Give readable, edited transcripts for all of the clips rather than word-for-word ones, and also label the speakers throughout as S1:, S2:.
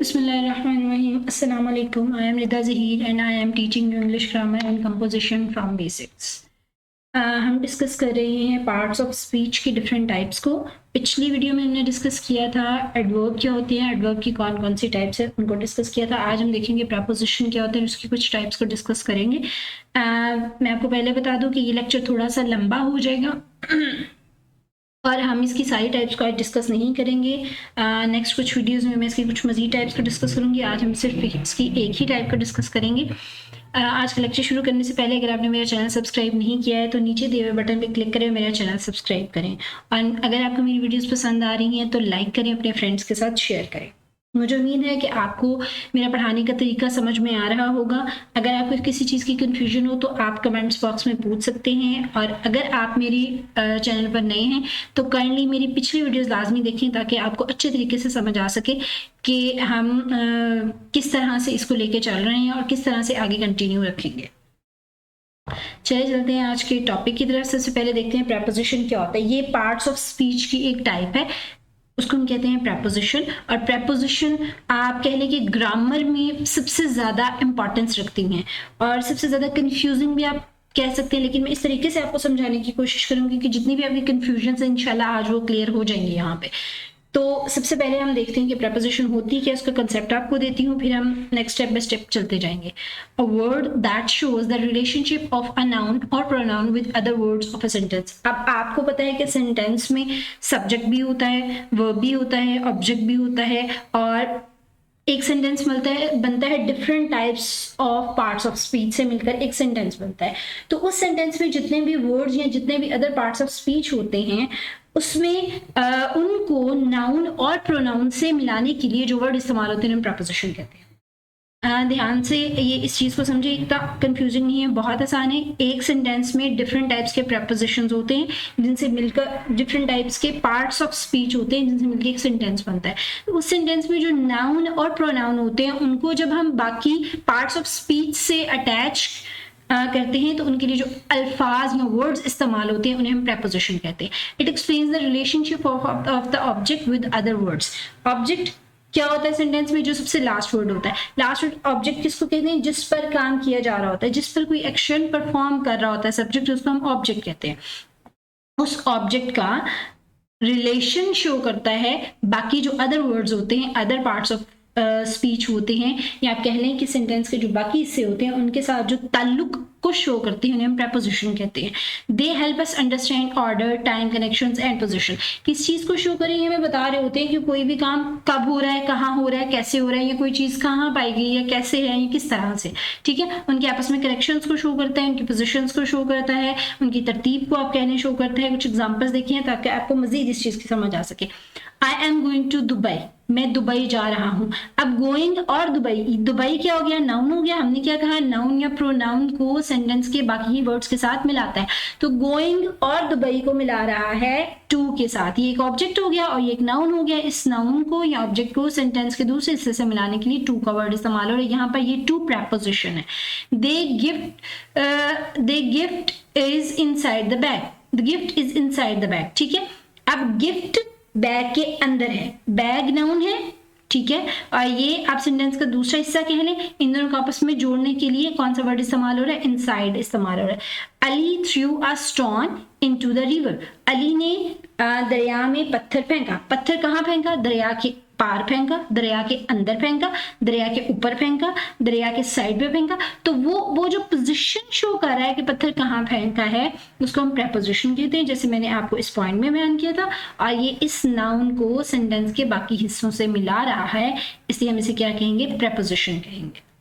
S1: Bismillahirrahmanirrahim. Assalamu alaikum. I am Rida Zahir and I am teaching you English grammar and composition from basics. हम discuss कर रहे हैं parts of speech की different types को। पिछली video में हमने डिस्कस किया था एडवर्ब क्या होते हैं, एडवर्ब की कौन कौन सी टाइप्स है उनको डिस्कस किया था। आज हम देखेंगे प्रपोजिशन क्या होते हैं, उसकी कुछ टाइप्स को डिस्कस करेंगे। मैं आपको पहले बता दूं कि ये लेक्चर थोड़ा सा लंबा हो जाएगा और हम इसकी सारी टाइप्स को आज डिस्कस नहीं करेंगे। नेक्स्ट कुछ वीडियोस में मैं इसकी कुछ मज़ीद टाइप्स को डिस्कस करूँगी। आज हम सिर्फ इसकी एक ही टाइप को डिस्कस करेंगे। आज का लेक्चर शुरू करने से पहले अगर आपने मेरा चैनल सब्सक्राइब नहीं किया है तो नीचे दिए हुए बटन पे क्लिक करें, मेरा चैनल सब्सक्राइब करें। और अगर आपको मेरी वीडियोस पसंद आ रही हैं तो लाइक करें, अपने फ्रेंड्स के साथ शेयर करें। मुझे उम्मीद है कि आपको मेरा पढ़ाने का तरीका समझ में आ रहा होगा। अगर आपको किसी चीज़ की कन्फ्यूजन हो तो आप कमेंट्स बॉक्स में पूछ सकते हैं। और अगर आप मेरी चैनल पर नए हैं तो काइंडली मेरी पिछली वीडियोस लाजमी देखें ताकि आपको अच्छे तरीके से समझ आ सके कि हम किस तरह से इसको लेके चल रहे हैं और किस तरह से आगे कंटिन्यू रखेंगे। चलिए चलते हैं आज के टॉपिक की तरफ। सबसे पहले देखते हैं प्रपोजिशन क्या होता है। ये पार्ट्स ऑफ स्पीच की एक टाइप है, उसको हम कहते हैं प्रपोजिशन। और प्रपोजिशन आप कह लें कि ग्रामर में सबसे ज़्यादा इंपॉर्टेंस रखती हैं और सबसे ज़्यादा कंफ्यूजिंग भी आप कह सकते हैं। लेकिन मैं इस तरीके से आपको समझाने की कोशिश करूंगी कि जितनी भी आपकी कंफ्यूजन है इंशाल्लाह आज वो क्लियर हो जाएंगे यहाँ पे। तो सबसे पहले हम देखते हैं कि प्रपोजिशन होती क्या, उसका कंसेप्ट आपको देती हूँ, फिर हम नेक्स्ट स्टेप बाय स्टेप चलते जाएंगे। A word that shows the relationship of a noun और pronoun with other words of a sentence. अब आपको पता है कि सेंटेंस में सब्जेक्ट भी होता है, वर्ब भी होता है, ऑब्जेक्ट भी होता है और एक सेंटेंस बनता है different types of parts of speech से मिलकर एक सेंटेंस बनता है। तो उस सेंटेंस में जितने भी वर्ड्स या जितने भी अदर पार्ट्स ऑफ स्पीच होते हैं उसमें उनको नाउन और प्रोनाउन से मिलाने के लिए जो वर्ड इस्तेमाल होते हैं हम प्रपोजिशन कहते हैं। ध्यान से ये इस चीज़ को समझिए, इतना कंफ्यूजिंग नहीं है, बहुत आसान है। एक सेंटेंस में डिफरेंट टाइप्स के प्रपोजिशंस होते हैं जिनसे मिलकर डिफरेंट टाइप्स के पार्ट्स ऑफ स्पीच होते हैं जिनसे मिलकर एक सेंटेंस बनता है। तो उस सेंटेंस में जो नाउन और प्रोनाउन होते हैं उनको जब हम बाकी पार्ट्स ऑफ स्पीच से अटैच करते हैं तो उनके लिए जो अल्फाज या वर्ड्स इस्तेमाल होते हैं उन्हें हम प्रपोजिशन कहते हैं। It explains the relationship of the object with other words. Object क्या होता है सेंटेंस में, जो सबसे लास्ट वर्ड होता है। लास्ट वर्ड ऑब्जेक्ट किसको कहते हैं, जिस पर काम किया जा रहा होता है, जिस पर कोई एक्शन परफॉर्म कर रहा होता है सब्जेक्ट, उसको हम ऑब्जेक्ट कहते हैं। उस ऑब्जेक्ट का रिलेशन शो करता है बाकी जो अदर वर्ड्स होते हैं, अदर पार्ट्स ऑफ स्पीच होते हैं, या आप कह लें कि सेंटेंस के जो बाकी हिस्से होते हैं उनके साथ जो ताल्लुक को शो करते हैं उन्हें हम प्रपोजिशन कहते हैं। They help us understand order, time, connections and position. किस चीज़ को शो करेंगे, हमें बता रहे होते हैं कि कोई भी काम कब हो रहा है, कहाँ हो रहा है, कैसे हो रहा है, या कोई चीज़ कहाँ पाई गई है, कैसे है, या किस तरह से। ठीक है, उनके आपस में कनेक्शंस को शो करता है, उनकी पोजिशंस को शो करता है, उनकी तरतीब को आप कहने शो करता है। कुछ एग्जाम्पल्स देखिए ताकि आपको मजीद इस चीज़ की समझ आ सके। I am going to Dubai, मैं दुबई जा रहा हूँ। अब गोइंग और दुबई, दुबई क्या हो गया, नाउन हो गया। हमने क्या कहा, नाउन या प्रोनाउन को सेंटेंस के बाकी वर्ड्स के साथ मिलाता है। तो गोइंग और दुबई को मिला रहा है टू के साथ। ये एक ऑब्जेक्ट हो गया और ये एक नाउन हो गया। इस नाउन को या ऑब्जेक्ट को सेंटेंस के दूसरे हिस्से से मिलाने के लिए टू का वर्ड इस्तेमाल हो रहा है। यहाँ पर ये टू प्रपोजिशन है। The gift is inside the bag, the gift is inside the bag. ठीक है, अब गिफ्ट बैग के अंदर है, बैग नाउन है, ठीक है, और ये आप सेंटेंस का दूसरा हिस्सा कह लें। इन दोनों को आपस में जोड़ने के लिए कौन सा वर्ड इस्तेमाल हो रहा है, इनसाइड इस्तेमाल हो रहा है। Ali through a stone into the river, Ali ने दरिया में पत्थर फेंका। पत्थर कहाँ फेंका, दरिया के पार फेंका, दरिया के अंदर फेंका, दरिया के ऊपर फेंका, दरिया के साइड पे फेंका। तो वो जो पोजीशन शो कर रहा है कि पत्थर कहाँ फेंका है उसको हम प्रपोजिशन कहते हैं, जैसे मैंने आपको इस पॉइंट में बयान किया था। और ये इस नाउन को सेंटेंस के बाकी हिस्सों से मिला रहा है, इसलिए हम इसे क्या कहेंगे, प्रपोजिशन कहेंगे।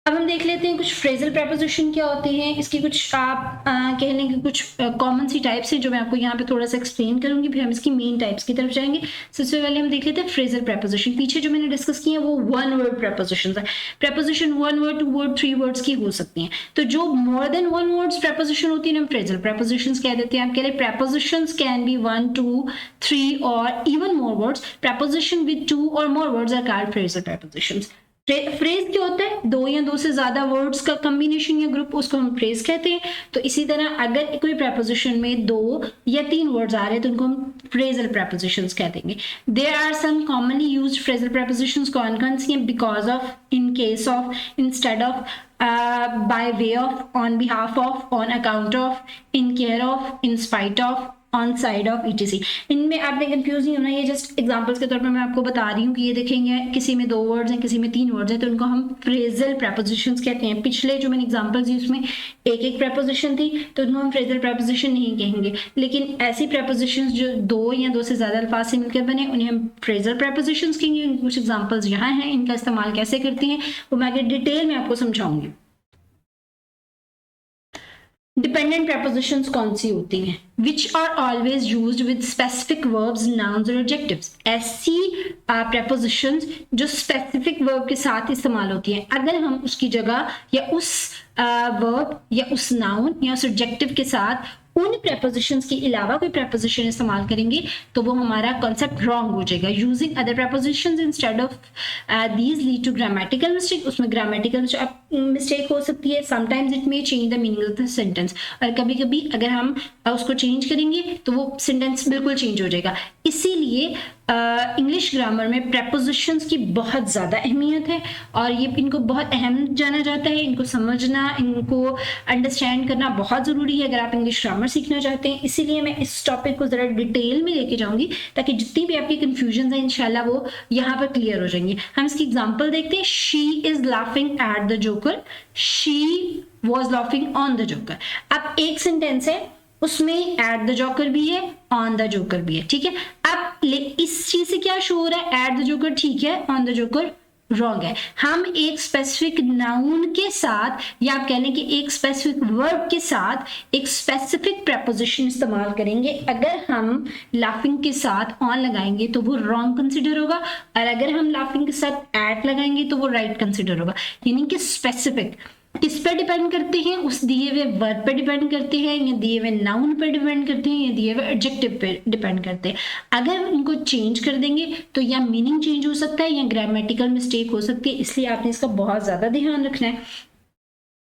S1: अब हम देख लेते हैं कुछ फ्रेजल प्रपोजिशन क्या होते हैं। इसकी कुछ आप कह लें कि कुछ कॉमन सी टाइप्स हैं जो मैं आपको यहाँ पे थोड़ा सा एक्सप्लेन करूंगी, फिर हम इसकी मेन टाइप्स की तरफ जाएंगे। सबसे पहले हम देख लेते हैं फ्रेजल प्रपोजिशन। पीछे जो मैंने डिस्कस किया है वो वन वर्ड प्रपोजिशन है। Preposition one word, two word, three words की हो सकती हैं। तो जो more than one words preposition होती है हम फ्रेजल प्रपोजिशन कह देते हैं। आप कह रहे प्रपोजिशंस कैन बी 1, 2, 3 और even more words. Preposition with 2 और more words are called phrasal prepositions. Phrase क्या होता है? दो या दो से ज्यादा वर्ड्स का कॉम्बिनेशन या ग्रुप, उसको हम फ्रेज कहते हैं। तो इसी तरह अगर कोई preposition में दो या तीन वर्ड्स आ रहे हैं तो उनको हम phrasal prepositions कह देंगे। There are some commonly used phrasal prepositions, कौन कौन सी हैं? Because of, in case of, instead of, by way of, on behalf of, on account of, in care of, in spite of, on side of etc। इनमें आपने confuse नहीं होना, ये just examples के तौर पर मैं आपको बता रही हूँ कि ये देखेंगे किसी में दो वर्ड्स हैं, किसी में तीन वर्ड्स हैं, तो उनको हम फ्रेजल प्रेपोजिशंस कहते हैं। पिछले जो मैंने एग्जांपल्स दी उसमें एक एक प्रेपोजिशन थी, तो उनको हम फ्रेजल प्रेपोजिशन नहीं कहेंगे। लेकिन ऐसी प्रेपोजिशंस जो दो या दो से ज्यादा अल्फाज से मिलकर बने उन्हें हम फ्रेजल प्रेपोजिशंस कहेंगे। कुछ एग्जाम्पल्स यहाँ हैं, इनका इस्तेमाल कैसे करते हैं वो मैं आगे डिटेल में आपको समझाऊंगी। डिपेंडेंट prepositions कौन सी होती हैं? Which are always used with specific verbs, nouns और adjectives। ऐसी prepositions जो specific verb के साथ इस्तेमाल होती हैं। अगर हम उसकी जगह या उस verb या उस noun या उस adjective के साथ उन prepositions के अलावा कोई preposition इस्तेमाल करेंगे तो वो हमारा concept wrong हो जाएगा। Using other prepositions instead of these lead to grammatical mistake। उसमें grammatical mistake हो सकती है। Sometimes it may change the meaning of the sentence। और कभी कभी अगर हम उसको चेंज करेंगे तो वो सेंटेंस बिल्कुल चेंज हो जाएगा। इसीलिए इंग्लिश ग्रामर में प्रेपोजिशंस की बहुत ज़्यादा अहमियत है और ये इनको बहुत अहम जाना जाता है। इनको समझना, इनको अंडरस्टैंड करना बहुत ज़रूरी है अगर आप इंग्लिश ग्रामर सीखना चाहते हैं। इसीलिए मैं इस टॉपिक को ज़रा डिटेल में लेके जाऊंगी ताकि जितनी भी आपकी कन्फ्यूजन है इंशाल्लाह वो यहाँ पर क्लियर हो जाएंगी। हम इसकी एग्जाम्पल देखते हैं। She is laughing at the joker, she was laughing on the joker. अब एक सेंटेंस है उसमें एट द जोकर भी है, ऑन द जोकर भी है, ठीक है। अब इस चीज से क्या शो हो रहा है? एट द जोकर ठीक है, ऑन द जोकर रॉन्ग है। हम एक स्पेसिफिक नाउन के साथ या आप कह लें कि एक स्पेसिफिक वर्ब के साथ एक स्पेसिफिक प्रेपोजिशन इस्तेमाल करेंगे। अगर हम लाफिंग के साथ ऑन लगाएंगे तो वो रॉन्ग कंसिडर होगा और अगर हम लाफिंग के साथ एट लगाएंगे तो वो राइट कंसिडर होगा। यानी कि स्पेसिफिक किस पर डिपेंड करते हैं? उस दिए हुए वर्ब पर डिपेंड करते हैं या दिए हुए नाउन पर डिपेंड करते हैं या दिए हुए एडजेक्टिव पे डिपेंड करते हैं। अगर इनको चेंज कर देंगे तो या मीनिंग चेंज हो सकता है या ग्रामेटिकल मिस्टेक हो सकती है। इसलिए आपने इसका बहुत ज़्यादा ध्यान रखना है।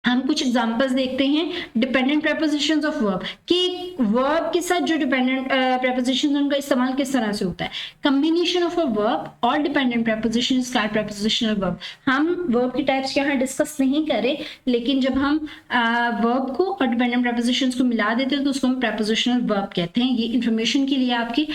S1: हम कुछ एग्जांपल्स देखते हैं डिपेंडेंट प्रेपोजिशंस ऑफ वर्ब कि वर्ब के साथ जो डिपेंडेंट प्रेपोजिशंस उनका इस्तेमाल किस तरह से होता है। कॉम्बिनेशन ऑफ अ वर्ब और dependent preposition is called prepositional verb. हम वर्ब की टाइप्स यहाँ डिस्कस नहीं करें, लेकिन जब हम वर्ब को और डिपेंडेंट प्रेपोजिशंस को मिला देते हैं तो उसको हम प्रेपोजिशनल वर्ब कहते हैं। ये इंफॉर्मेशन के लिए आपकी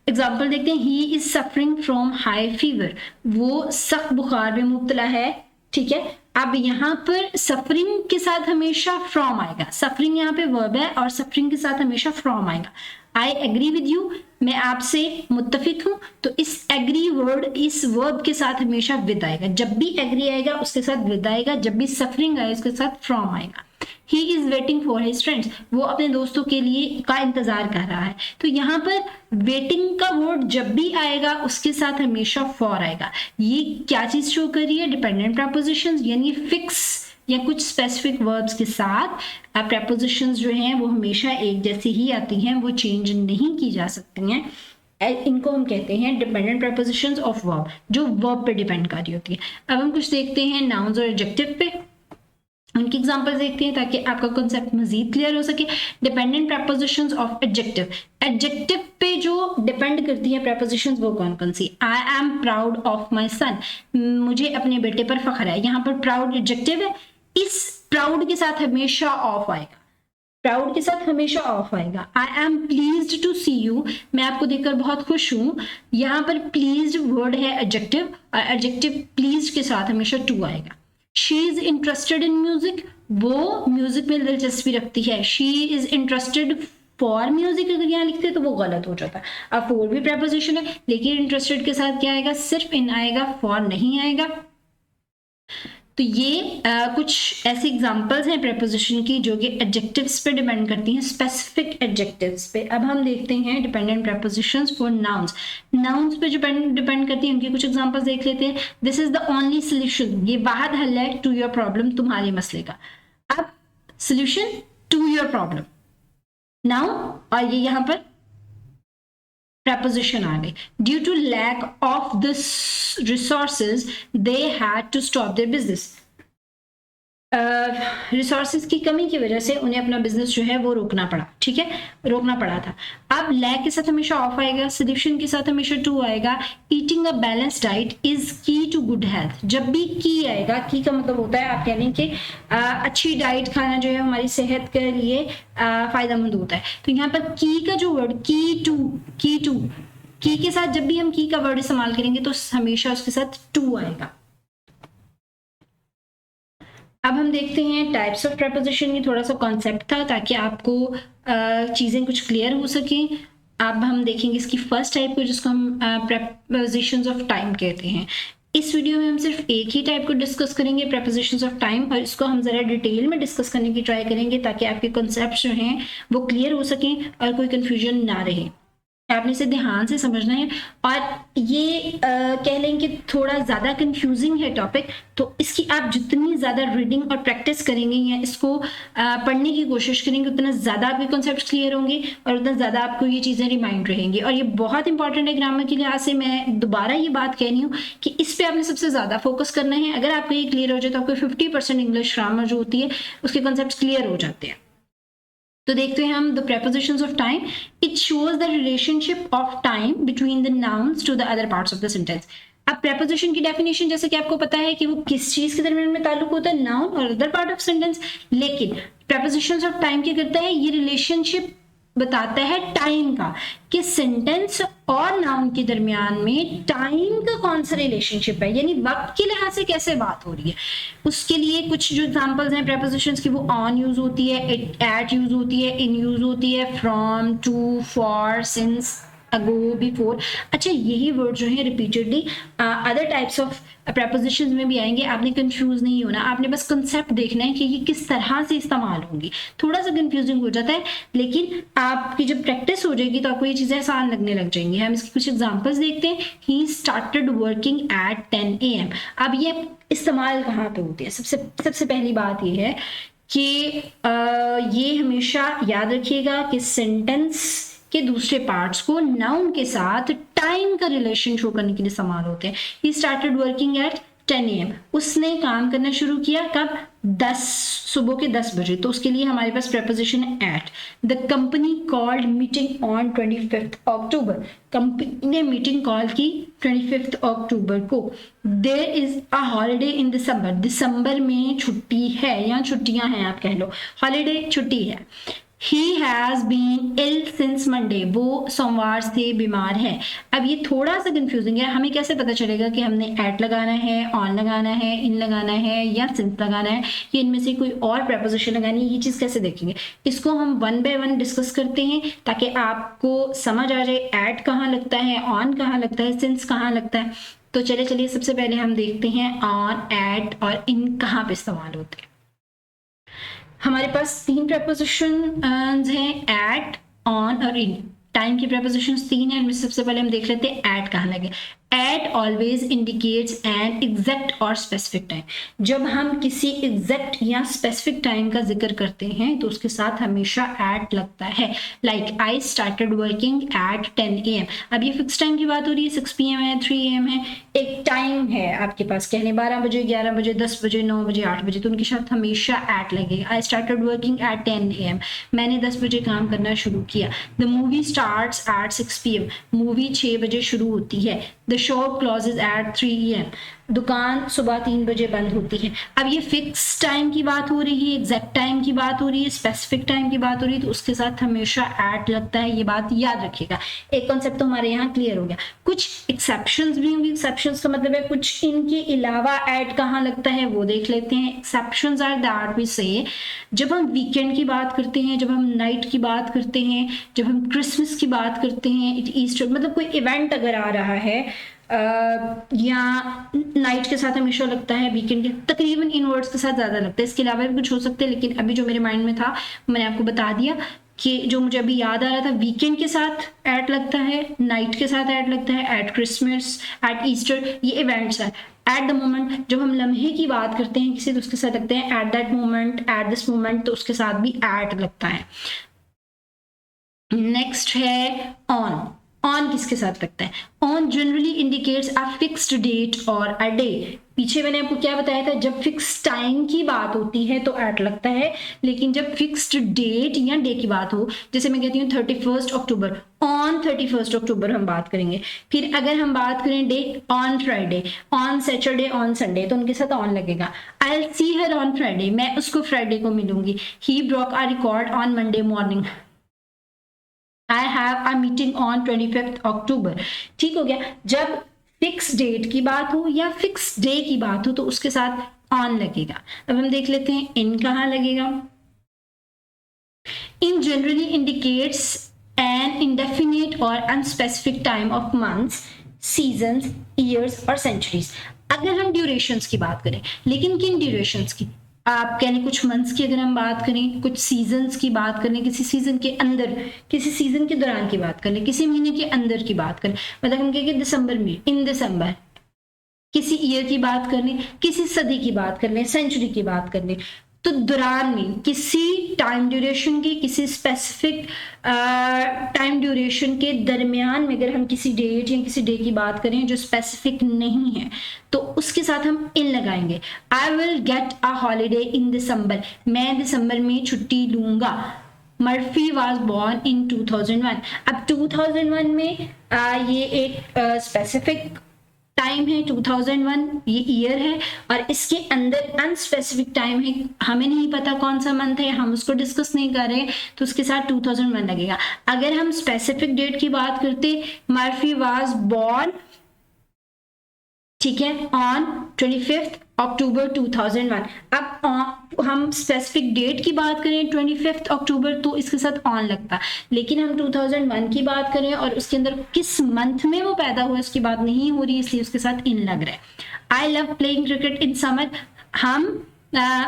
S1: एग्जाम्पल देखते हैं। He is suffering from high fever, वो सख्त बुखार में मुब्तला है, ठीक है। अब यहाँ पर सफरिंग के साथ हमेशा फ्रॉम आएगा। सफरिंग यहाँ पे वर्ब है और सफरिंग के साथ हमेशा फ्रॉम आएगा। आई एग्री विद यू, मैं आपसे मुत्तफिक हूं, तो इस एग्री वर्ड इस वर्ब के साथ हमेशा विद आएगा। जब भी एग्री आएगा उसके साथ विद आएगा, जब भी सफरिंग आए उसके साथ फ्रॉम आएगा। He is waiting for his friends, वो अपने दोस्तों के लिए का इंतजार कर रहा है। तो यहाँ पर वेटिंग का वर्ड जब भी आएगा उसके साथ हमेशा फॉर आएगा। ये क्या चीज शो कर रही है? डिपेंडेंट प्रेपोजिशंस, यानी फिक्स या कुछ स्पेसिफिक वर्ब्स के साथ प्रेपोजिशंस जो हैं वो हमेशा एक जैसी ही आती हैं, वो चेंज नहीं की जा सकती हैं। इनको हम कहते हैं डिपेंडेंट प्रेपोजिशंस ऑफ वर्ब, जो वर्ब पे डिपेंड कर रही होती है। अब हम कुछ देखते हैं नाउन्स और एडजेक्टिव पे, उनकी एग्जांपल देखते हैं ताकि आपका कॉन्सेप्ट मजीद क्लियर हो सके। Dependent prepositions of adjective, adjective पे जो डिपेंड करती है प्रेपोजिशंस वो कौन कौन सी? I am proud of my son, मुझे अपने बेटे पर फख्र है। यहाँ पर प्राउड एडजेक्टिव है, इस प्राउड के साथ हमेशा ऑफ आएगा, प्राउड के साथ हमेशा ऑफ आएगा। I am pleased to see you, मैं आपको देखकर बहुत खुश हूं। यहाँ पर प्लीज्ड वर्ड है एडजेक्टिव और एडजेक्टिव प्लीज्ड के साथ हमेशा टू आएगा। She is interested in music, वो म्यूजिक में दिलचस्पी रखती है। She is interested for music अगर यहाँ लिखते तो वो गलत हो जाता। अब फॉर भी प्रेपोजिशन है लेकिन इंटरेस्टेड के साथ क्या आएगा? सिर्फ इन आएगा, फॉर नहीं आएगा। तो ये कुछ ऐसी एग्जांपल्स हैं प्रेपोजिशन की जो कि एडजेक्टिव्स पे डिपेंड करती हैं, स्पेसिफिक एडजेक्टिव्स पे। अब हम देखते हैं dependent prepositions for nouns. Nouns पे जो डिपेंड करती हैं उनकी कुछ एग्जांपल्स देख लेते हैं। This is the only solution, ये वाहिद हल है टू योर प्रॉब्लम, तुम्हारे मसले का। अब solution to your problem, now, और ये यहाँ पर preposition आ गई। Due to lack of this resources, they had to stop their business. Resources की कमी की वजह से उन्हें अपना बिजनेस जो है वो रोकना पड़ा, ठीक है, रोकना पड़ा था। अब लैक के साथ हमेशा ऑफ आएगा, सॉल्यूशन के साथ हमेशा टू आएगा। Eating a balance diet is की टू गुड हेल्थ। जब भी की आएगा, की का मतलब होता है आप कह लें कि अच्छी डाइट खाना जो है हमारी सेहत के लिए फायदेमंद होता है। तो यहाँ पर की का जो वर्ड की के साथ जब भी हम की का वर्ड इस्तेमाल करेंगे तो हमेशा उसके साथ टू आएगा। अब हम देखते हैं टाइप्स ऑफ प्रेपोजिशन। ये थोड़ा सा कॉन्सेप्ट था ताकि आपको चीज़ें कुछ क्लियर हो सकें। अब हम देखेंगे इसकी फर्स्ट टाइप को, जिसको हम प्रेपोजिशंस ऑफ टाइम कहते हैं। इस वीडियो में हम सिर्फ एक ही टाइप को डिस्कस करेंगे, प्रेपोजिशंस ऑफ टाइम, और इसको हम ज़रा डिटेल में डिस्कस करने की ट्राई करेंगे ताकि आपके कॉन्सेप्ट जो हैं वो क्लियर हो सकें और कोई कन्फ्यूजन ना रहे। आपने इसे ध्यान से समझना है। और ये कह लें कि थोड़ा ज़्यादा कंफ्यूजिंग है टॉपिक, तो इसकी आप जितनी ज़्यादा रीडिंग और प्रैक्टिस करेंगे या इसको पढ़ने की कोशिश करेंगे, उतना ज़्यादा आपके कॉन्सेप्ट क्लियर होंगे और उतना ज़्यादा आपको ये चीज़ें रिमाइंड रहेंगी। और ये बहुत इंपॉर्टेंट है ग्रामर के लिहाज से। मैं दोबारा ये बात कह रही हूँ कि इस पर आपने सबसे ज़्यादा फोकस करना है। अगर आपको ये क्लियर हो जाए तो आपको 50% इंग्लिश ग्रामर जो होती है उसके कॉन्सेप्ट क्लियर हो जाते हैं। तो देखते हैं हम the prepositions of time. It shows the relationship of time between the nouns to the other parts of the sentence. अब प्रेपोजिशन की डेफिनेशन जैसे कि आपको पता है कि वो किस चीज के दरमियान में ताल्लुक होता है, नाउन और अदर पार्ट ऑफ सेंटेंस। लेकिन प्रेपोजिशंस ऑफ टाइम क्या करता है, ये रिलेशनशिप बताता है टाइम का, कि सेंटेंस और नाउन के दरमियान में टाइम का कौन सा रिलेशनशिप है, यानी वक्त के लिहाज से कैसे बात हो रही है। उसके लिए कुछ जो एग्जांपल्स हैं प्रेपोजिशंस की, वो ऑन यूज होती है, एट यूज होती है, इन यूज होती है, from, to, for, since, ago, before. अच्छा, यही वर्ड जो है repeatedly other types of prepositions में भी आएंगे। आपने कंफ्यूज नहीं होना, आपने बस कंसेप्ट देखना है कि ये किस तरह से इस्तेमाल होंगी। थोड़ा सा कंफ्यूजिंग हो जाता है, लेकिन आपकी जब प्रैक्टिस हो जाएगी तो आपको ये चीज़ें आसान लगने लग जाएंगी। हम इसकी कुछ एग्जांपल्स देखते हैं। He started working at 10 AM। अब ये इस्तेमाल कहाँ पे होती है? सबसे पहली बात ये है कि ये हमेशा याद रखिएगा कि सेंटेंस के दूसरे पार्ट्स को नाउन के साथ टाइम का रिलेशन शो करने के लिए इस्तेमाल होते हैं। He started working at 10 AM। उसने काम करना शुरू किया कब? सुबह के 10 बजे। तो उसके लिए हमारे पास प्रेपोजिशन है at. The company called meeting on 25 October. Company ने मीटिंग कॉल की 25 अक्टूबर को। There is a holiday in December. दिसंबर में छुट्टी है या छुट्टियां हैं आप कह लो, हॉलीडे छुट्टी है। He has been ill since Monday। वो सोमवार से बीमार है। अब ये थोड़ा सा कंफ्यूजिंग है, हमें कैसे पता चलेगा कि हमने एट लगाना है, ऑन लगाना है, इन लगाना है या सिंस लगाना है, या इनमें से कोई और प्रेपोजिशन लगानी है, ये चीज़ कैसे देखेंगे? इसको हम वन बाय वन डिस्कस करते हैं ताकि आपको समझ आ जाए एट कहाँ लगता है, ऑन कहाँ लगता है, सिंस कहाँ लगता है। तो चलिए सबसे पहले हम देखते हैं ऑन, एट और इन कहाँ पे इस्तेमाल होते हैं। हमारे पास 3 प्रेपोजिशन हैं, एट, ऑन और इन। टाइम की प्रेपोजिशंस 3 हैं, इनमें सबसे पहले हम देख लेते हैं एट कहाँ लगे। Eight always indicates an exact और स्पेसिफिक टाइम। जब हम किसी एग्जैक्ट या स्पेसिफिक टाइम का जिक्र करते हैं तो उसके साथ हमेशा एट लगता है। Like I started working at 10 AM। अब ये फिक्स टाइम की बात हो रही है, 6 PM है, 3 AM है, एक टाइम है आपके पास, कहने 12 बजे, 11 बजे, 10 बजे, 9 बजे, 8 बजे, तो उनके साथ हमेशा एट लगेगा। I started working at 10 AM। मैंने 10 बजे काम करना शुरू किया। The movie starts at 6 PM। Movie 6 बजे शुरू होती है। The shop closes at 3 AM। दुकान सुबह 3 बजे बंद होती है। अब ये फिक्स टाइम की बात हो रही है, एग्जैक्ट टाइम की बात हो रही है, स्पेसिफिक टाइम की बात हो रही है, तो उसके साथ हमेशा एट लगता है। ये बात याद रखिएगा। एक कॉन्सेप्ट तो हमारे यहाँ क्लियर हो गया। कुछ एक्सेप्शंस भी होंगे। एक्सेप्शंस का मतलब है कुछ इनके अलावा एट कहाँ लगता है वो देख लेते हैं। एक्सेप्शंस आर दैट वी से, जब हम वीकेंड की बात करते हैं, जब हम नाइट की बात करते हैं, जब हम क्रिसमस की बात करते हैं, ईस्टर, मतलब कोई इवेंट अगर आ रहा है या नाइट के साथ हमेशा लगता है, वीकेंड के तकरीबन इन वर्ड्स के साथ ज़्यादा लगता है। इसके अलावा भी कुछ हो सकते हैं, लेकिन अभी जो मेरे माइंड में था मैंने आपको बता दिया कि जो मुझे अभी याद आ रहा था, वीकेंड के साथ एट लगता है, नाइट के साथ एट लगता है, एट क्रिसमस, एट ईस्टर, ये इवेंट्स है। एट द मोमेंट जब हम लम्हे की बात करते हैं किसी, तो उसके साथ लगते हैं at that moment, at this moment, तो उसके साथ भी एट लगता है। नेक्स्ट है ऑन। ऑन किसके साथ लगता है? On generally indicates a fixed date और अ डे। पीछे मैंने आपको क्या बताया था, जब फिक्स टाइम की बात होती है तो एट लगता है, लेकिन जब फिक्स्ड डेट या डे की बात हो, जैसे मैं कहती हूँ 31 अक्टूबर, ऑन 31 अक्टूबर हम बात करेंगे। फिर अगर हम बात करें day, on Friday, on Saturday, on Sunday, तो उनके साथ ऑन लगेगा। I will see her on Friday, मैं उसको फ्राइडे को मिलूंगी। He broke a record on Monday morning. I have a meeting on 25th अक्टूबर। ठीक हो गया। जब फिक्स डेट की बात हो या फिक्स डे की बात हो तो उसके साथ ऑन लगेगा। अब हम देख लेते हैं इन कहाँ लगेगा। In generally indicates an indefinite और unspecific time of months, seasons, years और सेंचुरीज। अगर हम ड्यूरेशंस की बात करें, लेकिन किन ड्यूरेशंस की? आप यानी कुछ मंथ्स की अगर हम बात करें, कुछ सीजन्स की बात करें, किसी सीजन के अंदर, किसी सीजन के दौरान की बात करें, किसी महीने के अंदर की बात करें, मतलब हम कहेंगे दिसंबर में, इन दिसंबर, किसी ईयर की बात कर लें, किसी सदी की बात कर लें, सेंचुरी की बात कर लें, तो दौरान में किसी टाइम ड्यूरेशन की, किसी स्पेसिफिक टाइम ड्यूरेशन के दरमियान में अगर हम किसी डेट या किसी डे की बात करें जो स्पेसिफिक नहीं है तो उसके साथ हम इन लगाएंगे। I will get a holiday in December, मैं दिसंबर में छुट्टी लूंगा। Murphy was born in 2001। अब 2001 में ये एक स्पेसिफिक टाइम है, 2001 ये ईयर है, और इसके अंदर अनस्पेसिफिक टाइम है, हमें नहीं पता कौन सा मंथ है, हम उसको डिस्कस नहीं कर रहे, तो उसके साथ 2001 लगेगा। अगर हम स्पेसिफिक डेट की बात करते, मर्फी वाज बॉर्न, ठीक है, ऑन 25 अक्टूबर 2001। अब हम स्पेसिफिक डेट की बात करें 25 अक्टूबर तो इसके साथ ऑन लगता, लेकिन हम 2001 की बात करें और उसके अंदर किस मंथ में वो पैदा हुआ इसकी बात नहीं हो रही, इसलिए उसके साथ इन लग रहा है। I love playing cricket in summer,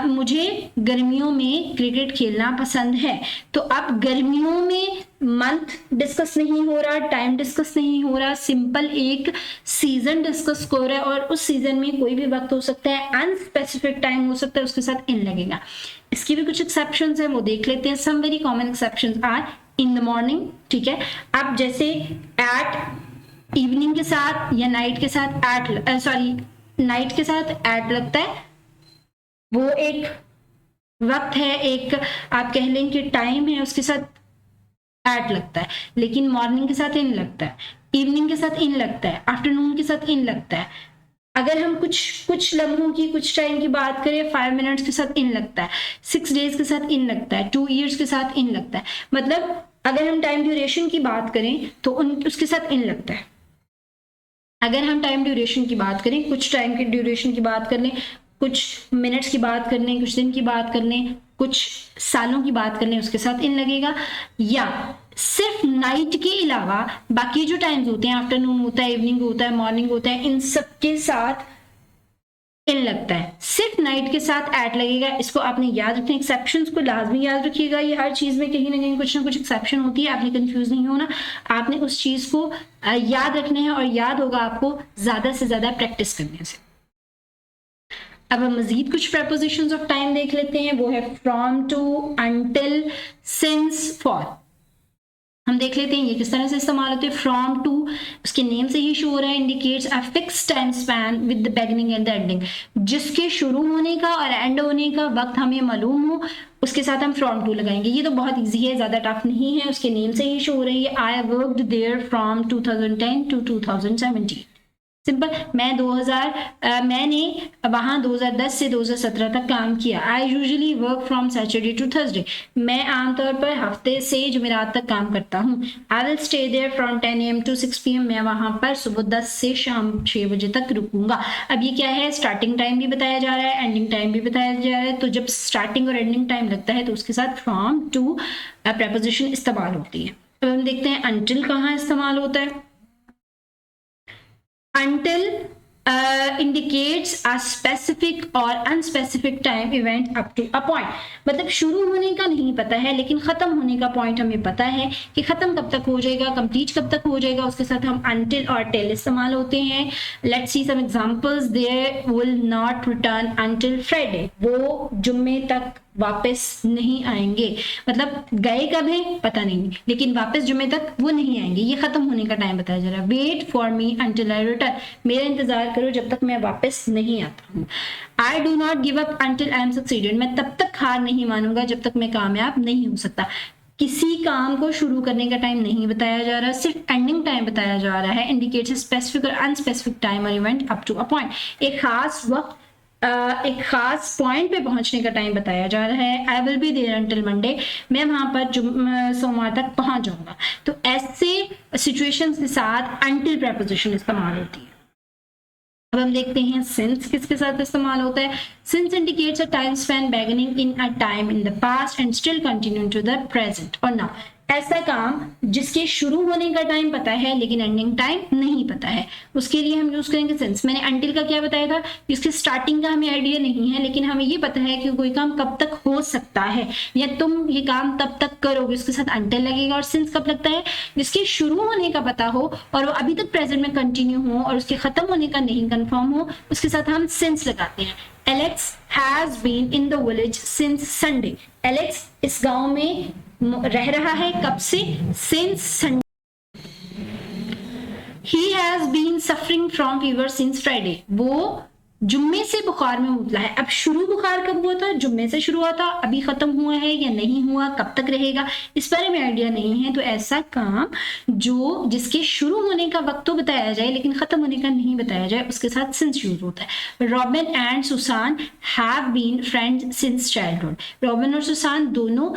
S1: मुझे गर्मियों में क्रिकेट खेलना पसंद है। तो अब गर्मियों में मंथ डिस्कस नहीं हो रहा, टाइम डिस्कस नहीं हो रहा, सिंपल एक सीजन डिस्कस हो रहा है, और उस सीजन में कोई भी वक्त हो सकता है, अनस्पेसिफिक टाइम हो सकता है, उसके साथ इन लगेगा। इसकी भी कुछ एक्सेप्शंस है, वो देख लेते हैं। Some very common exceptions are in the morning, ठीक है। अब जैसे एट इवनिंग के साथ या नाइट के साथ नाइट के साथ एट लगता है, वो एक वक्त है, एक आप कह लें कि टाइम है, उसके साथ एट लगता है। लेकिन मॉर्निंग के साथ इन लगता है, इवनिंग के साथ इन लगता है, आफ्टरनून के साथ इन लगता है। अगर हम कुछ लम्हों की, कुछ टाइम की बात करें, 5 मिनट्स के साथ इन लगता है, 6 डेज के साथ इन लगता है, 2 ईयर्स के साथ इन लगता है। मतलब अगर हम टाइम ड्यूरेशन की बात करें तो उसके साथ इन लगता है। अगर हम टाइम ड्यूरेशन की बात करें, कुछ टाइम की ड्यूरेशन की बात कर लें, कुछ मिनट्स की बात कर लें, कुछ दिन की बात कर लें, कुछ सालों की बात कर लें, उसके साथ इन लगेगा। या सिर्फ नाइट के अलावा बाकी जो टाइम्स होते हैं, आफ्टरनून होता है, इवनिंग होता है, मॉर्निंग होता है, इन सब के साथ इन लगता है। सिर्फ नाइट के साथ एट लगेगा। इसको आपने याद रखना, एक्सेप्शंस को लाजमी याद रखिएगा। ये हर चीज में कहीं ना कहीं कुछ ना कुछ एक्सेप्शन होती है, आपने कंफ्यूज नहीं होना, आपने उस चीज को याद रखना है, और याद होगा आपको ज्यादा से ज्यादा प्रैक्टिस करने से। अब हम मजीद कुछ प्रपोजिशंस ऑफ टाइम देख लेते हैं, वो है from, to, until, since, for. हम देख लेते हैं ये किस तरह से इस्तेमाल होते हैं। फ्रॉम टू, उसके नेम से ही शो हो रहा है, indicates a fix time span with the beginning and the ending. जिसके शुरू होने का और एंड होने का वक्त हमें मालूम हो, उसके साथ हम फ्रॉम टू लगाएंगे। ये तो बहुत इजी है, ज्यादा टफ नहीं है, उसके नेम से ही शो हो रही है। I worked there from 2010 to 2017। Simple, मैंने वहां 2010 से 2017 तक काम किया। I usually work from Saturday to Thursday, मैं आमतौर पर हफ्ते से जुमेरात तक काम करता हूँ। I will stay there from 10 AM to 6 PM, मैं वहां पर सुबह 10 से शाम 6 बजे तक रुकूंगा। अब ये क्या है, स्टार्टिंग टाइम भी बताया जा रहा है, एंडिंग टाइम भी बताया जा रहा है। तो जब स्टार्टिंग और एंडिंग टाइम लगता है तो उसके साथ फ्रॉम टू प्रपोजिशन इस्तेमाल होती है। अब हम देखते हैं अनटिल कहाँ इस्तेमाल होता है। Until indicates a specific or unspecific time event up to a point। मतलब शुरू होने का नहीं पता है, लेकिन खत्म होने का पॉइंट हमें पता है कि खत्म कब तक हो जाएगा, कंप्लीट कब तक हो जाएगा। उसके साथ हम until और till इस्तेमाल होते हैं। Let's see some examples। They will not return until Friday, वो जुम्मे तक वापस नहीं आएंगे। मतलब गए कब है पता नहीं, लेकिन वापस जुमे तक वो नहीं आएंगे, ये खत्म होने का टाइम बताया जा रहा है। Wait for me until I return, मेरा इंतजार करो जब तक मैं वापस नहीं आता हूँ। I do not give up until I am succeeded, मैं तब तक हार नहीं मानूंगा जब तक मैं कामयाब नहीं हो सकता। किसी काम को शुरू करने का टाइम नहीं बताया जा रहा, सिर्फ एंडिंग टाइम बताया जा रहा है। इंडिकेट्स स्पेसिफिक और अनस्पेसिफिक टाइम और event up to a point, एक खास वक्त एक खास पॉइंट पे पहुंचने का टाइम बताया जा रहा है। I will be there until Monday, मैं वहां पर सोमवार तक पहुंच जाऊंगा। तो ऐसे सिचुएशंस के साथ अंटिल प्रेपोजिशन इस्तेमाल होती है। अब हम देखते हैं सिंस किसके साथ इस्तेमाल होता है। Since indicates a time span beginning in a time in the past and still continuing to the present और नाउ, ऐसा काम जिसके शुरू होने का टाइम पता है लेकिन एंडिंग टाइम नहीं पता है, उसके लिए हम यूज करेंगे सिंस। मैंने अंटिल का क्या बताया था, इसके स्टार्टिंग का हमें आइडिया नहीं है, लेकिन हमें ये पता है कि कोई काम कब तक हो सकता है या तुम ये काम तब तक करोगे, उसके साथ अंटिल लगेगा। और सिंस कब लगता है, जिसके शुरू होने का पता हो और वो अभी तक प्रेजेंट में कंटिन्यू हो और उसके खत्म होने का नहीं कंफर्म हो, उसके साथ हम सिंस लगाते हैं। Alex has been in the village since Sunday. Alex इस गांव में रह रहा है कब से, since Sunday. He has been suffering from fever since Friday. वो जुम्मे से बुखार में मुबतला है। अब शुरू बुखार कब हुआ था, जुम्मे से शुरू हुआ था, अभी खत्म हुआ है या नहीं हुआ, कब तक रहेगा, इस बारे में आइडिया नहीं है। तो ऐसा काम जो जिसके शुरू होने का वक्त तो बताया जाए लेकिन खत्म होने का नहीं बताया जाए, उसके साथ सिंस यूज होता है। Robin and Susan have been friends since childhood, Robin और सुसान दोनों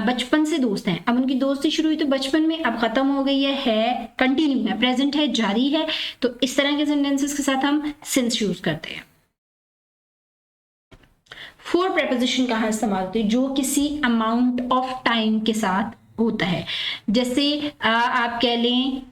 S1: बचपन से दोस्त हैं। अब उनकी दोस्ती शुरू हुई तो बचपन में, अब खत्म हो गई है कंटिन्यू है, प्रेजेंट है, जारी है। तो इस तरह के सेंटेंसेस के साथ हम सिंस यूज करते हैं। फोर प्रेपोजिशन कहाँ इस्तेमाल होती है, जो किसी अमाउंट ऑफ टाइम के साथ होता है। जैसे आप कह लें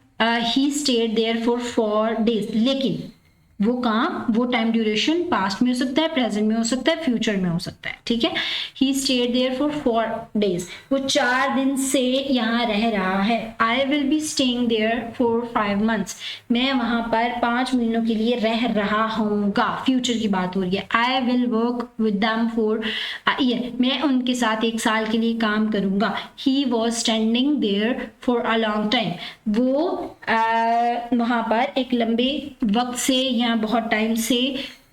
S1: he stayed there for 4 days, लेकिन वो काम, वो टाइम ड्यूरेशन पास्ट में हो सकता है, प्रेजेंट में हो सकता है, फ्यूचर में हो सकता है। ठीक है, he stayed there for 4 days, वो 4 दिन से यहाँ रह रहा है। I will be staying there for 5 months, मैं वहां पर 5 महीनों के लिए रह रहा हूँगा, फ्यूचर की बात हो रही है। I will work with them for a year, मैं उनके साथ 1 साल के लिए काम करूंगा। He was standing there for a long time, वो वहां पर एक लंबे वक्त से या बहुत टाइम से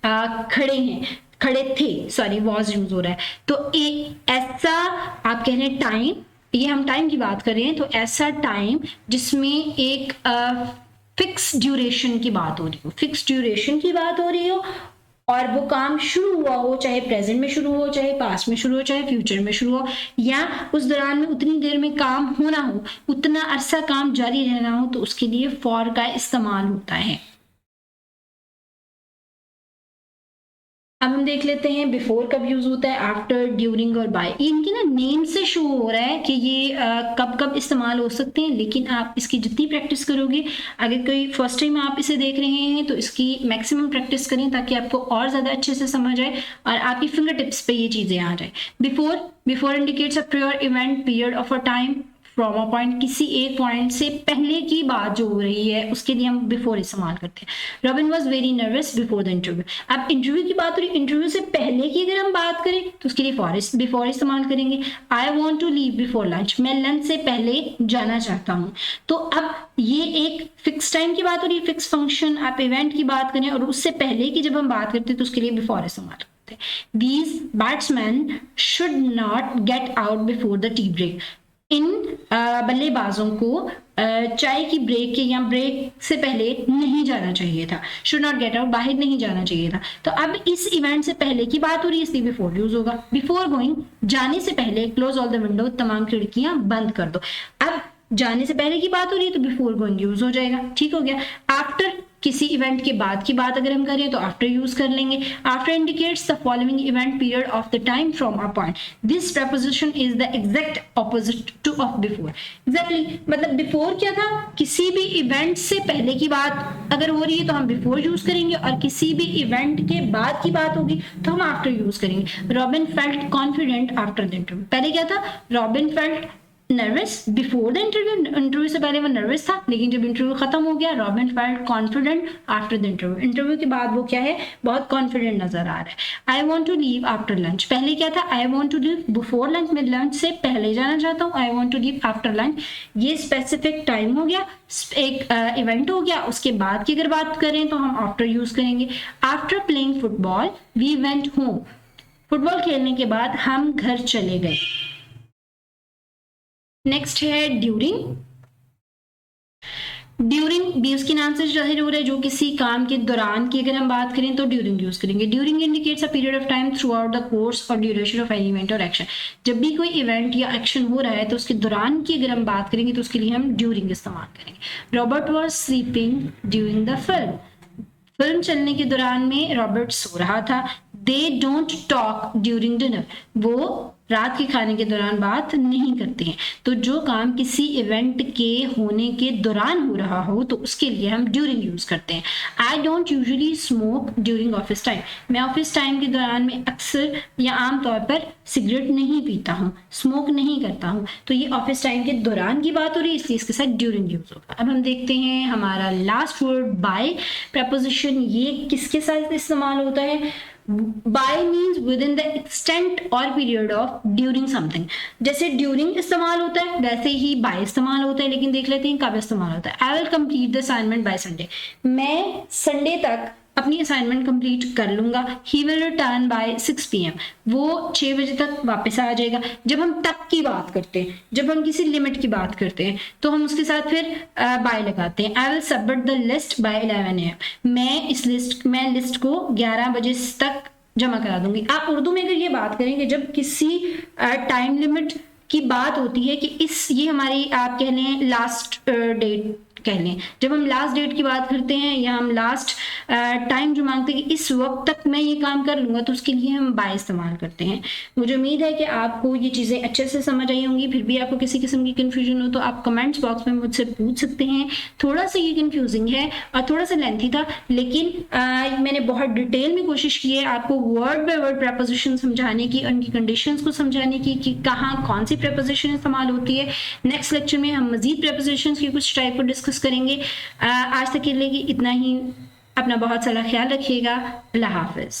S1: खड़े थे, सॉरी वॉज यूज हो रहा है। तो एक ऐसा आप कह रहे हैं टाइम, ये हम टाइम की बात कर रहे हैं, तो ऐसा टाइम जिसमें एक फिक्स ड्यूरेशन की बात हो रही हो, फिक्स ड्यूरेशन की बात हो रही हो, और वो काम शुरू हुआ हो, चाहे प्रेजेंट में शुरू हो, चाहे पास्ट में शुरू हो, चाहे फ्यूचर में शुरू हो, या उस दौरान में उतनी देर में काम होना हो, उतना अरसा काम जारी रहना हो, तो उसके लिए फॉर का इस्तेमाल होता है। अब हम देख लेते हैं बिफोर कब यूज होता है, आफ्टर, ड्यूरिंग और बाय। इनकी ना नेम से शो हो रहा है कि ये कब कब इस्तेमाल हो सकते हैं, लेकिन आप इसकी जितनी प्रैक्टिस करोगे, अगर कोई फर्स्ट टाइम आप इसे देख रहे हैं तो इसकी मैक्सिमम प्रैक्टिस करें ताकि आपको और ज़्यादा अच्छे से समझ आए और आपकी फिंगर टिप्स पे ये चीज़ें आ जाए। Before indicates a prior event period of a time from a point, किसी एक पॉइंट से पहले की बात जो हो रही है उसके लिए हम बिफोर इस्तेमाल करते हैं। Robin was very nervous before the interview, अब इंटरव्यू की बात हो रही, इंटरव्यू से पहले की अगर हम बात करें तो उसके लिए बिफोर इस्तेमाल करेंगे। I want to leave before lunch, मैं लंच से पहले जाना चाहता हूँ। तो अब ये एक फिक्स टाइम की बात हो रही है, फिक्स फंक्शन, आप इवेंट की बात करें और उससे पहले की जब हम बात करते हैं तो उसके लिए बिफोर इस्तेमाल करते हैं। These batsmen should not get out before the tea break, इन बल्लेबाजों को चाय की ब्रेक के या ब्रेक से पहले नहीं जाना चाहिए था। शुड नॉट गेट आउट, बाहर नहीं जाना चाहिए था। तो अब इस इवेंट से पहले की बात हो रही है, इसलिए बिफोर यूज होगा। बिफोर गोइंग, जाने से पहले, क्लोज ऑल द विंडो, तमाम खिड़कियां बंद कर दो। अब जाने से पहले की बात हो रही है तो बिफोर गोइंग यूज हो जाएगा। ठीक हो गया। आफ्टर, किसी इवेंट के बाद की बात अगर हम करें तो आफ्टर यूज कर लेंगे। After indicates the following event period of the time from a point, this preposition is the exact opposite two of before. Exactly मतलब बिफोर क्या था, किसी भी इवेंट से पहले की बात अगर हो रही है तो हम बिफोर यूज करेंगे, और किसी भी इवेंट के बाद की बात होगी तो हम आफ्टर यूज करेंगे। Robin felt confident after the interview, पहले क्या था, robin felt nervous before the interview, interview से पहले वो नर्वस था, लेकिन जब इंटरव्यू खत्म हो गया robin felt confident after the interview, interview के बाद वो क्या है, बहुत कॉन्फिडेंट नजर आ रहा है। I want to leave after lunch, पहले क्या था, I want to leave before lunch, मैं लंच से पहले जाना चाहता हूँ, I want to leave after lunch, ये स्पेसिफिक टाइम हो गया, एक इवेंट हो गया। उसके बाद की अगर बात करें तो हम आफ्टर यूज करेंगे। After playing football we went home, football खेलने के बाद हम घर चले गए। नेक्स्ट है ड्यूरिंग, ड्यूरिंग भी उसके नाम से जाहिर हो रहा है, जो किसी काम के दौरान की अगर हम बात करें तो ड्यूरिंग यूज करेंगे। During indicates a period of time through out the course और ड्यूरेशन ऑफ एनी इवेंट और एक्शन, जब भी कोई इवेंट या एक्शन हो रहा है तो उसके दौरान की अगर हम बात करेंगे तो उसके लिए हम ड्यूरिंग इस्तेमाल करेंगे। Robert was sleeping during the film, film चलने के दौरान में रॉबर्ट सो रहा था। They don't talk during dinner, वो रात के खाने के दौरान बात नहीं करते हैं। तो जो काम किसी इवेंट के होने के दौरान हो रहा हो तो उसके लिए हम ड्यूरिंग यूज करते हैं। I don't usually smoke during office time, मैं ऑफिस टाइम के दौरान में अक्सर या आमतौर पर सिगरेट नहीं पीता हूँ, स्मोक नहीं करता हूँ। तो ये ऑफिस टाइम के दौरान की बात हो रही है, इसलिए इसके साथ ड्यूरिंग यूज होगा। अब हम देखते हैं हमारा लास्ट वर्ड बाय प्रपोजिशन, ये किसके साथ इस्तेमाल होता है। by means within the extent और period of during something, जैसे during इस्तेमाल होता है वैसे ही by इस्तेमाल होता है, लेकिन देख लेते हैं कब इस्तेमाल होता है। I will complete the assignment by Sunday, मैं संडे तक अपनी असाइनमेंट कंप्लीट कर लूंगा। He will return by 6 PM, वो 6 बजे तक वापस आ जाएगा। जब हम तक की बात करते हैं, जब हम किसी लिमिट की बात करते हैं तो हम उसके साथ फिर बाय लगाते हैं। I will submit the list by 11 AM, मैं लिस्ट को 11 बजे तक जमा करा दूंगी। आप उर्दू में अगर ये बात करेंगे, जब किसी टाइम लिमिट की बात होती है कि ये हमारी आप कह लें लास्ट डेट कह लें, जब हम लास्ट डेट की बात करते हैं या हम लास्ट टाइम जो मांगते हैं कि इस वक्त तक मैं ये काम कर लूंगा, तो उसके लिए हम बाय इस्तेमाल करते हैं। मुझे उम्मीद है कि आपको ये चीज़ें अच्छे से समझ आई होंगी। फिर भी आपको किसी किस्म की कन्फ्यूजन हो तो आप कमेंट्स बॉक्स में मुझसे पूछ सकते हैं। थोड़ा सा ये कन्फ्यूजिंग है और थोड़ा सा लेंथी था, लेकिन मैंने बहुत डिटेल में कोशिश की है आपको वर्ड बाय वर्ड प्रपोजिशन समझाने की, उनकी कंडीशंस को समझाने की कि कहाँ कौन सी प्रपोजिशन इस्तेमाल होती है। नेक्स्ट लेक्चर में हम मजीद प्रपोजिशंस की कुछ टाइप को डिस्कस करेंगे। आज तक के लिए इतना ही। अपना बहुत सारा ख्याल रखिएगा। अल्लाह हाफिज।